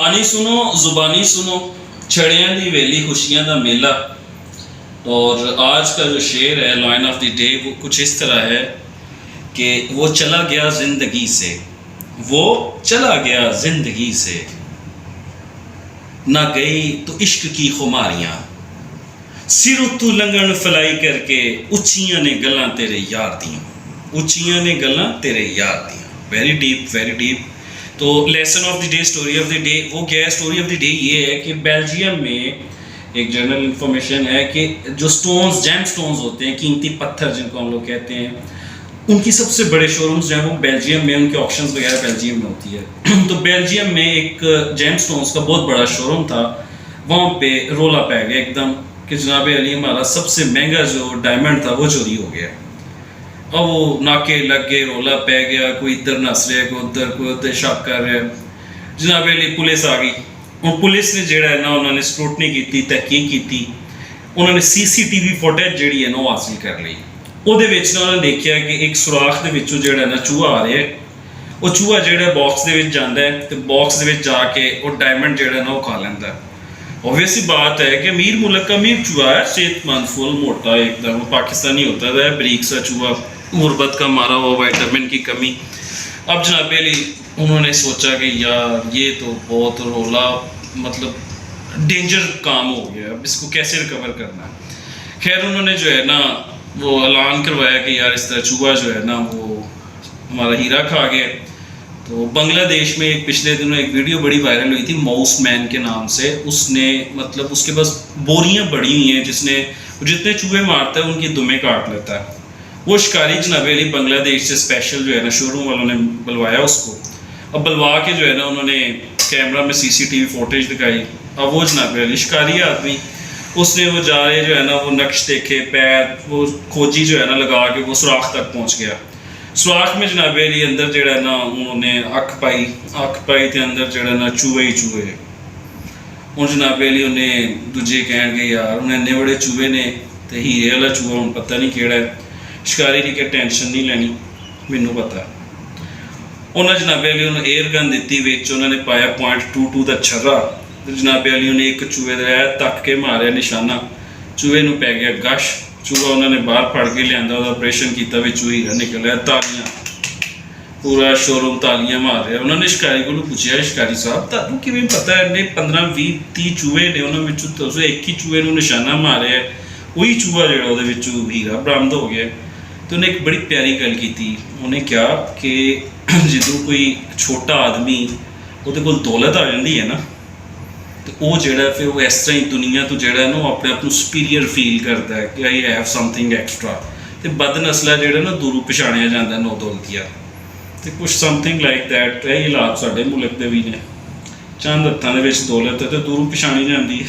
आनी सुनो ज़ुबानी सुनो छड़ियाँ दी वेली खुशियाँ दा मेला। और आज का जो शेर है लाइन ऑफ द डे वो कुछ इस तरह है कि वो चला गया ज़िंदगी से, वो चला गया ज़िंदगी से, ना गई तो इश्क की खुमारियाँ, सिर उत्तू लंघन फलाई करके उच्चियां ने गल्लां तेरे यार दियां, उच्चियां ने गल्लां तेरे यार दियां। Very deep, very deep. तो lesson of the day, story of the day, वो क्या है? स्टोरी ऑफ द डे ये है कि बेल्जियम में एक जनरल इन्फॉर्मेशन है कि जो स्टोन्स, जेम स्टोन्स होते हैं, कीमती पत्थर जिनको हम लोग कहते हैं, उनकी सबसे बड़े शोरूम्स जो हैं वो बेल्जियम में, उनके ऑक्शंस वगैरह बेल्जियम में होती है। तो बेल्जियम में एक जेम स्टोन्स का बहुत बड़ा शोरूम था, वहाँ पे रोला पै गया एकदम कि जनाब अली हमारा सबसे महंगा जो डायमंड था वो चोरी हो गया। अब वो नाके लग गए, रोला पै गया, कोई इधर नस रहा, कोई उधर शक कर रहा है। जनाब अली पुलिस आ गई और पुलिस ने जेड़ा है ना उन्होंने स्क्रूटनी की, तहकीक की, उन्होंने CCTV फुटेज जिहड़ी है ना वो हासिल कर ली। ਉਹਦੇ ਵਿੱਚ ਨਾ ਉਹਨੇ ਦੇਖਿਆ ਕਿ ਇੱਕ ਸੁਰਾਖ ਦੇ ਵਿੱਚੋਂ ਜਿਹੜਾ ਨਾ ਚੂਹਾ ਆ ਰਿਹਾ ਹੈ, ਉਹ ਚੂਹਾ ਜਿਹੜਾ ਬਾਕਸ ਦੇ ਵਿੱਚ ਜਾਂਦਾ ਹੈ ਤੇ ਬਾਕਸ ਦੇ ਵਿੱਚ ਜਾ ਕੇ ਉਹ ਡਾਇਮੰਡ ਜਿਹੜਾ ਨਾ ਉਹ ਖਾ ਲੈਂਦਾ ਹੈ। ऑब्वियस सी बात है कि अमीर मुल्क का अमीर चूहा है, सेहतमंद, फुल मोटा एकदम पाकिस्तानी होता है, बरीक सा चूहा, गुर्बत का मारा हुआ, विटामिन की कमी। अब जनाब अली उन्होंने सोचा कि यार ये तो बहुत रोला, मतलब डेंजर काम हो गया, अब इसको कैसे रिकवर करना है। खैर उन्होंने जो है ना वो ऐलान करवाया कि यार इस तरह चूहा जो है ना वो हमारा हीरा खा गया। तो बांग्लादेश में एक पिछले दिनों एक वीडियो बड़ी वायरल हुई थी, माउस मैन के नाम से। उसने मतलब उसके पास बोरियां बड़ी हुई हैं, जिसने जितने चूहे मारता है उनकी दुमें काट लेता है। वो शिकारी जनाब अली बांग्लादेश से स्पेशल जो है ना शोरूम वालों ने बुलवाया उसको। अब बुलवा के जो है ना उन्होंने कैमरा में CCTV फुटेज दिखाई। अब वो जनाब अली शिकारी आदमी, उसने वो जा रहे जो है ना वो नक्श देखे, पैर वो खोजी जो है ना लगा के वो सुराख तक पहुँच गया। सुराख में जनाब अली अंदर जड़ा ना उन्होंने अख पाई तो अंदर जड़ा ना चूहे ही चूहे। हूँ जनाब अली उन्हें दूजे कह गए यार उन्हें इन्ने बड़े चूहे ने तो हीरे वाला चूहा हूँ पता नहीं केड़ा है। शिकारी ने क्या टेंशन नहीं लैनी, मैनू पता। उन्हें जनाब अली उन्हें एयर गन दी, विच उन्होंने पाया .22 का छर्रा। तो जनाब अली उन्हें एक चूहे का तक के मारिया निशाना, चूहे नूं पै गया गश। चूहा उन्होंने बाहर फड़ के लिया, ऑपरेशन किया, विचों हीरा निकलिया। तालियां, पूरा शोरूम तालियां मार रहा। उन्होंने शिकारी को पूछा, शिकारी साहब तुहानूं किवें पता है इन्ने 15 20 30 चूहे ने, उन्होंने विचों तुसीं एक ही चूहे नूं निशाना मारिया, वही चूहा जिहड़ा उहदे विचों हीरा बरामद हो गया। तो उन्हें एक बड़ी प्यारी गल की। उन्हें कहा कि जदों कोई छोटा आदमी उहदे कोल दौलत आ जाती है ना, तो वो जोड़ा फिर वो इस तरह ही दुनिया तो जोड़ा ना अपने आप को सुपीरियर फील करता है कि आई हैव समथिंग एक्सट्रा। तो बदनसला जोड़ा ना दूरों पछाणिया जाता है, नौ दौलतिया। तो कुछ समथिंग लाइक दैट यही हालात साडे मुल्क दे भी ने। चंद हत्थां दे विच दौलत है तो दूरों पछाणी जाती है।